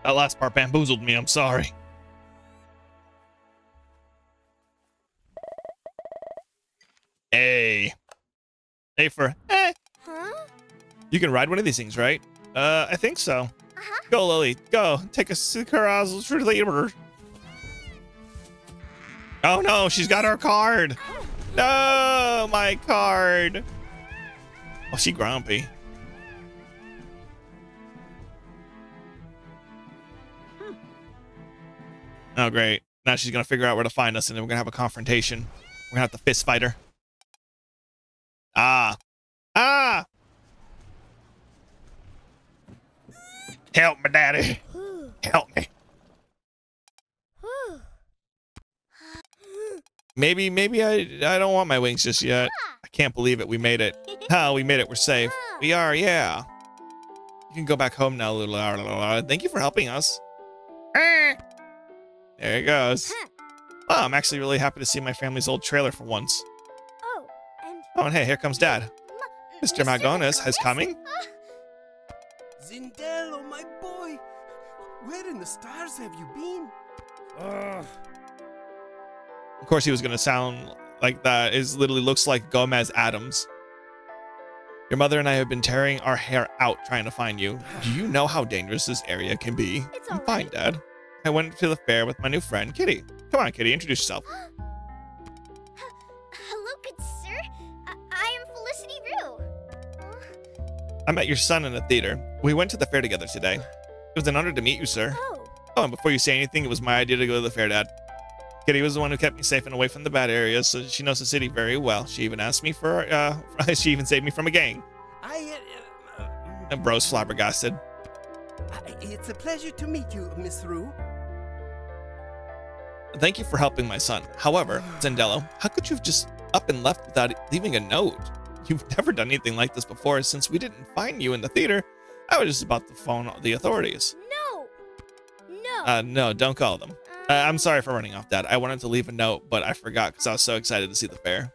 That last part bamboozled me, I'm sorry. A. A for eh. Huh? You can ride one of these things, right? I think so. Go, Lily. Go. Take a Sukaraz through the labor. Oh no, she's got our card. No, my card. Oh, she grumpy. Oh, great. Now she's going to figure out where to find us, and then we're going to have a confrontation. We're going to have to fist fight her. Ah. Ah! Help me, Daddy. Help me. Maybe I don't want my wings just yet. I can't believe it. We made it. Oh, we made it. We're safe. We are, yeah. You can go back home now, little. Thank you for helping us. There it goes. Oh, I'm actually really happy to see my family's old trailer for once. Oh, and hey, here comes Dad. Mr. Magonis has coming. Zindello, my boy. Where in the stars have you been? Of course, he was going to sound like that. It literally looks like Gomez Adams. Your mother and I have been tearing our hair out trying to find you. Do you know how dangerous this area can be? I'm fine, Dad. I went to the fair with my new friend, Kitty. Come on, Kitty, introduce yourself. Hello, good sir. I am Felicity Rue. I met your son in the theater. We went to the fair together today. It was an honor to meet you, sir. Oh, and before you say anything, it was my idea to go to the fair, Dad. Kitty was the one who kept me safe and away from the bad areas, so she knows the city very well. She even asked me for, she even saved me from a gang. And bro's flabbergasted. It's a pleasure to meet you, Miss Rue. Thank you for helping my son. However, Zendello, how could you have just up and left without leaving a note? You've never done anything like this before. Since we didn't find you in the theater, I was just about to phone the authorities. No, don't call them. I'm sorry for running off, Dad. I wanted to leave a note, but I forgot because I was so excited to see the fair.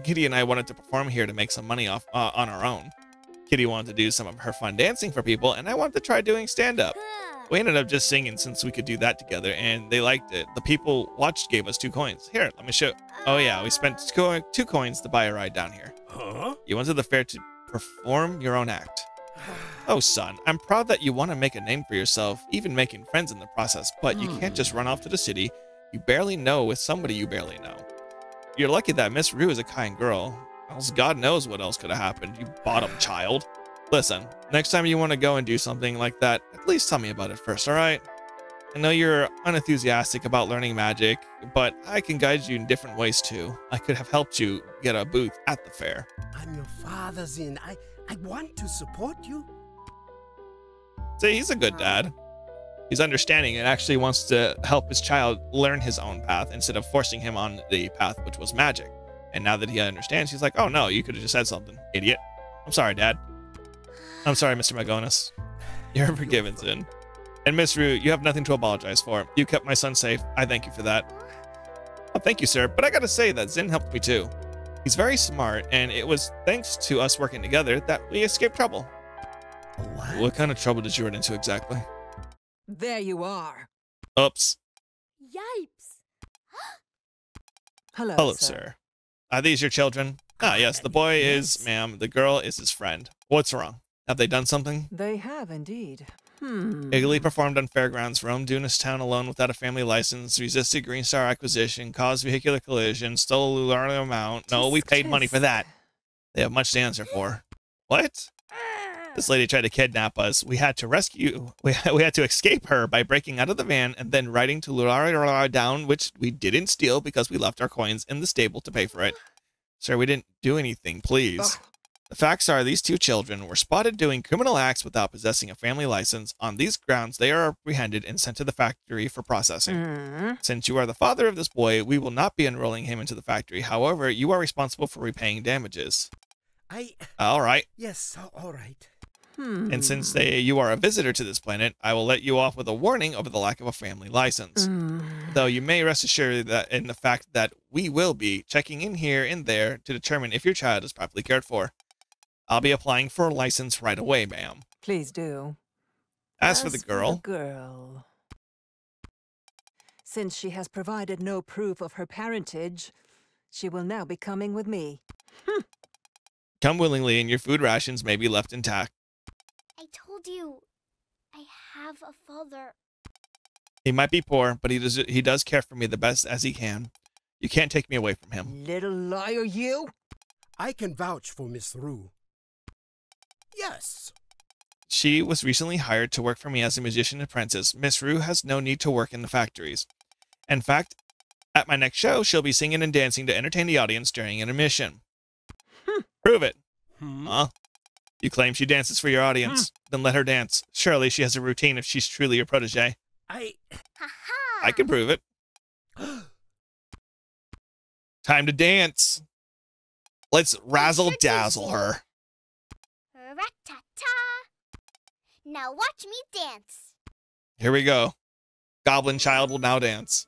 Kitty and I wanted to perform here to make some money off on our own. Kitty wanted to do some of her fun dancing for people, and I wanted to try doing stand-up. We ended up just singing since we could do that together, and they liked it. The people watched gave us 2 coins. Here, let me show. Oh yeah, we spent 2 coins to buy a ride down here. Huh? You went to the fair to perform your own act. Oh, son, I'm proud that you want to make a name for yourself, even making friends in the process, but you can't just run off to the city you barely know with somebody you barely know. You're lucky that Miss Rue is a kind girl, else God knows what else could have happened, you bottom child. Listen, next time you want to go and do something like that, at least tell me about it first, alright? I know you're unenthusiastic about learning magic, but I can guide you in different ways too. I could have helped you get a booth at the fair. I'm your father, Zin. I want to support you. See, he's a good dad. He's understanding and actually wants to help his child learn his own path instead of forcing him on the path which was magic. And now that he understands, he's like, oh no, you could have just said something, idiot. I'm sorry, Dad. I'm sorry, Mr. Magonis. You're forgiven, Zin. And Miss Rue, you have nothing to apologize for. You kept my son safe. I thank you for that. Oh, thank you, sir. But I gotta say that Zin helped me too. He's very smart, and it was thanks to us working together that we escaped trouble. What kind of trouble did you run into exactly? There you are. Oops. Yipes. Hello, sir. Are these your children? Ah, yes. The boy is, ma'am. The girl is his friend. What's wrong? Have they done something? They have indeed. Illegally performed on fairgrounds, roamed Dunas town alone without a family license, resisted Green Star acquisition, caused vehicular collision, stole a large amount. No, we paid money for that. They have much to answer for. What? This lady tried to kidnap us. We had to rescue. We had to escape her by breaking out of the van and then riding to Lurara down, which we didn't steal because we left our coins in the stable to pay for it. Sir, we didn't do anything, please. The facts are these 2 children were spotted doing criminal acts without possessing a family license. On these grounds, they are apprehended and sent to the factory for processing. Since you are the father of this boy, we will not be enrolling him into the factory. However, you are responsible for repaying damages. All right. Yes, all right. And since you are a visitor to this planet, I will let you off with a warning over the lack of a family license. Though you may rest assured that in the fact that we will be checking in here and there to determine if your child is properly cared for. I'll be applying for a license right away, ma'am. Please do. As for the girl, since she has provided no proof of her parentage, she will now be coming with me. come willingly and your food rations may be left intact. I told you, I have a father. He might be poor, but he does care for me the best as he can. You can't take me away from him. Little liar, you! I can vouch for Miss Rue. Yes. She was recently hired to work for me as a musician apprentice. Miss Rue has no need to work in the factories. In fact, at my next show, she'll be singing and dancing to entertain the audience during intermission. Prove it. Huh? You claim she dances for your audience. Then let her dance. Surely she has a routine if she's truly your protege. I can prove it. Time to dance. Let's razzle-dazzle her. Rat-ta-ta. Now watch me dance. Here we go. Goblin child will now dance.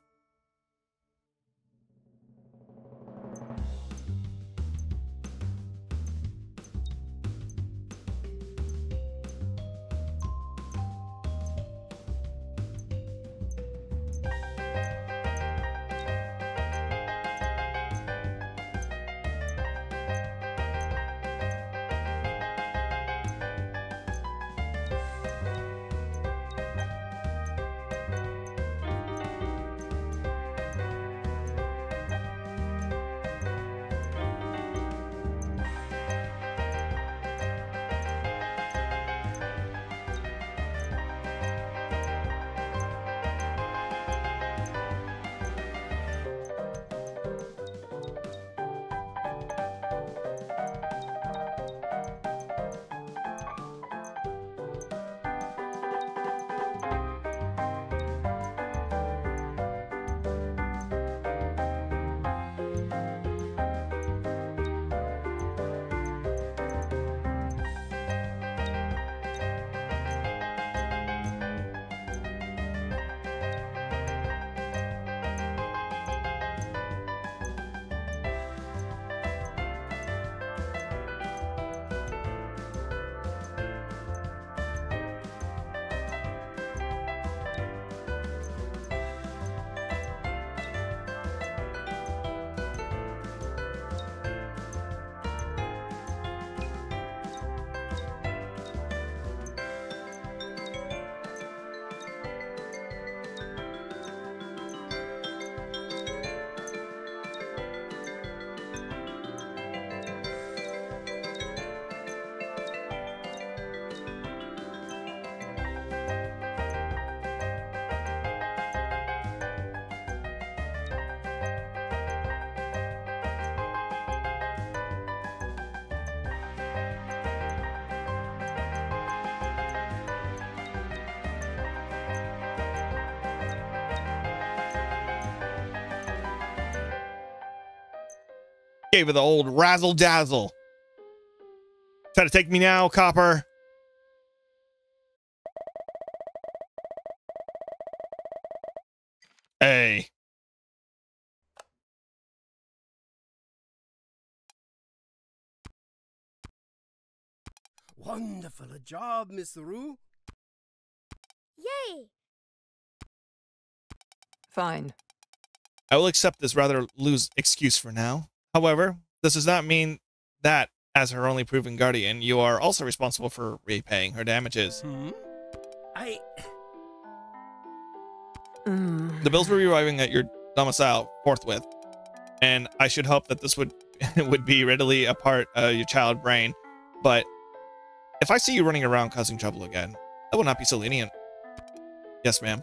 Gave her the old razzle dazzle. Try to take me now, Copper. Hey. Wonderful job, Miss Rue. Yay! Fine. I will accept this rather loose excuse for now. However, this does not mean that, as her only proven guardian, you are also responsible for repaying her damages. The bills will be arriving at your domicile forthwith, and I should hope that this would be readily a part of your child brain. But if I see you running around causing trouble again, I will not be so lenient. Yes, ma'am.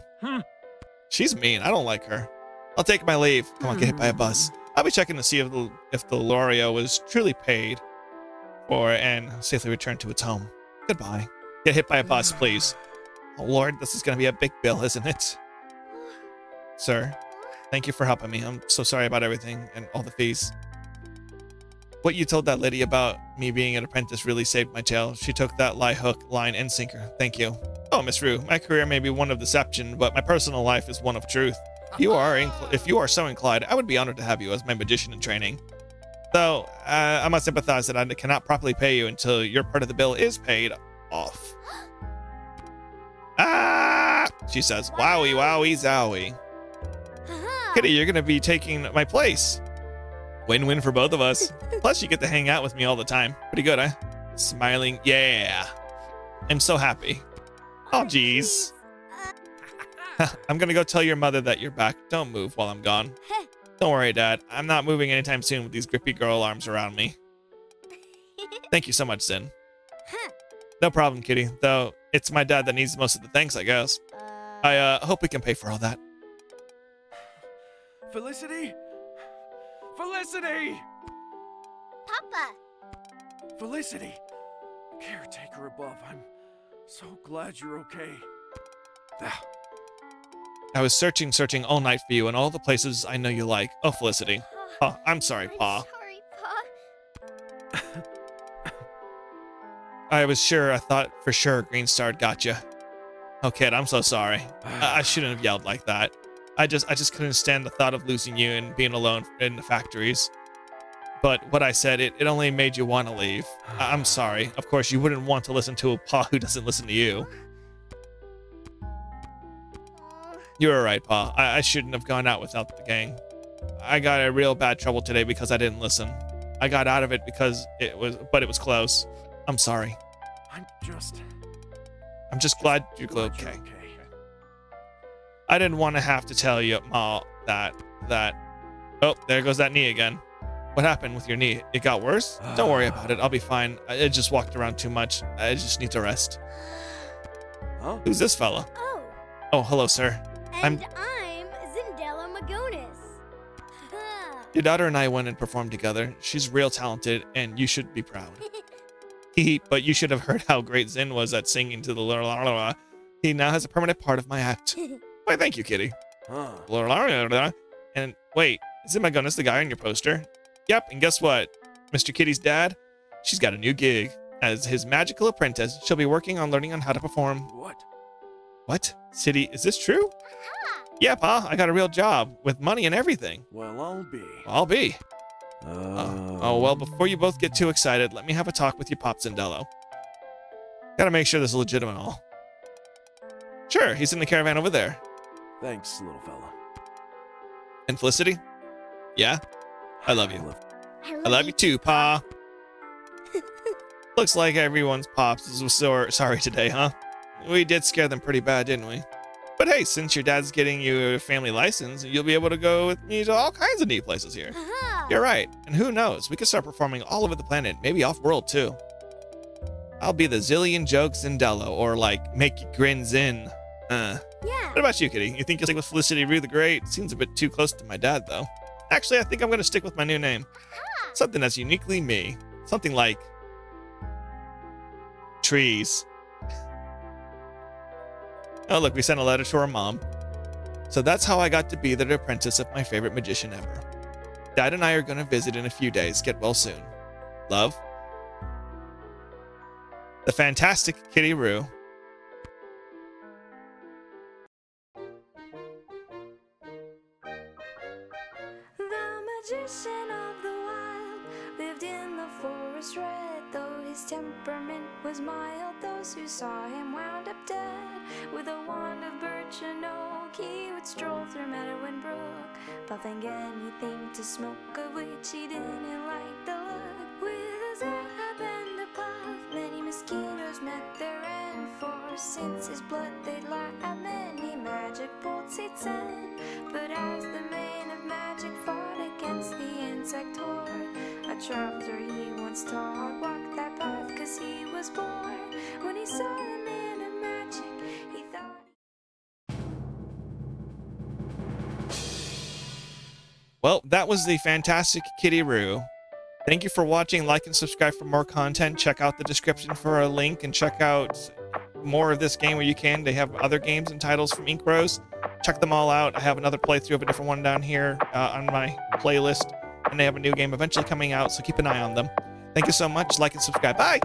She's mean. I don't like her. I'll take my leave. Come on, get hit by a bus. I'll be checking to see if the Lorio was truly paid for and safely returned to its home. Goodbye. Get hit by a bus, please. Oh, Lord, this is going to be a big bill, isn't it? Sir, thank you for helping me. I'm so sorry about everything and all the fees. What you told that lady about me being an apprentice really saved my tail. She took that lie hook, line, and sinker. Thank you. Oh, Miss Rue, my career may be one of deception, but my personal life is one of truth. If you are so inclined, I would be honored to have you as my magician in training. Though, I must empathize that I cannot properly pay you until your part of the bill is paid off. Ah! she says. Wowie, wowie, zowie. Kitty, you're gonna be taking my place. Win-win for both of us. Plus, you get to hang out with me all the time. Pretty good, huh? Smiling, yeah. I'm so happy. Oh, jeez. I'm gonna go tell your mother that you're back. Don't move while I'm gone. Don't worry, Dad. I'm not moving anytime soon with these grippy girl arms around me. Thank you so much, Zin. No problem, Kitty. Though, it's my dad that needs most of the thanks, I guess. I hope we can pay for all that. Felicity? Felicity! Papa! Felicity! Caretaker above, I'm so glad you're okay. I was searching all night for you in all the places I know you like. Oh, Felicity. Oh, I'm sorry, Pa. Sorry, Pa. I thought for sure Green Star got you. Oh, kid, I'm so sorry. I shouldn't have yelled like that. I just couldn't stand the thought of losing you and being alone in the factories. But what I said, it only made you want to leave. I'm sorry. Of course, you wouldn't want to listen to a Pa who doesn't listen to you. You were right, Pa. I shouldn't have gone out without the gang. I got in real bad trouble today because I didn't listen. I got out of it because it was close. I'm sorry. I'm just glad you're okay. I didn't want to have to tell you, Ma, that. Oh, there goes that knee again. What happened with your knee? It got worse? Don't worry about it. I'll be fine. I just walked around too much. I just need to rest. Huh? Who's this fella? Oh, hello, sir. I'm Zindela Magonis. Your daughter and I went and performed together. She's real talented, and you should be proud. But you should have heard how great Zin was at singing to the la la la la. He now has a permanent part of my act. Why, thank you, Kitty. La la la la. And wait, is Magonis the guy on your poster? Yep, and guess what? Mr. Kitty's dad? She's got a new gig. As his magical apprentice, she'll be working on learning on how to perform. What? City, is this true? Yeah, Pa, I got a real job with money and everything. Well, I'll be. Oh, well, before you both get too excited, let me have a talk with your Pop Zindello. Gotta make sure this is legitimate and all. Sure, he's in the caravan over there. Thanks, little fella. And Felicity? Yeah? I love you. I love you too, Pa. Looks like everyone's pops was sorry today, huh? We did scare them pretty bad, didn't we? But hey, since your dad's getting you a family license, you'll be able to go with me to all kinds of neat places here. You're right. And who knows? We could start performing all over the planet, maybe off-world too. I'll be the Zillion Jokes Zindello, or like, make you grin Zin. Yeah. What about you, Kitty? You think you'll stick with Felicity Rue the Great? Seems a bit too close to my dad, though. Actually, I think I'm going to stick with my new name. Something that's uniquely me. Something like... trees. Oh, look, we sent a letter to our mom. So that's how I got to be the apprentice of my favorite magician ever. Dad and I are going to visit in a few days. Get well soon. Love. The fantastic Kitty Rue. Magician of the wild lived in the forest red. Though his temperament was mild, those who saw him wound up dead. With a wand of birch and oak, he would stroll through meadow and brook, puffing anything to smoke, of which he didn't like the look. With a zap and a puff, many mosquitoes met their end, for since his blood they'd laugh, many magic bolts he'd send. But as the mane of magic fought against the insect horde, a traveler he once taught walked that path 'cause he was born. When he saw the man of magic, he thought... Well, that was the fantastic Kitty Rue. Thank you for watching. Like and subscribe for more content. Check out the description for a link and check out more of this game where you can. They have other games and titles from Ink Bros. Check them all out. I have another playthrough of a different one down here on my playlist. And they have a new game eventually coming out, so keep an eye on them. Thank you so much. Like and subscribe. Bye!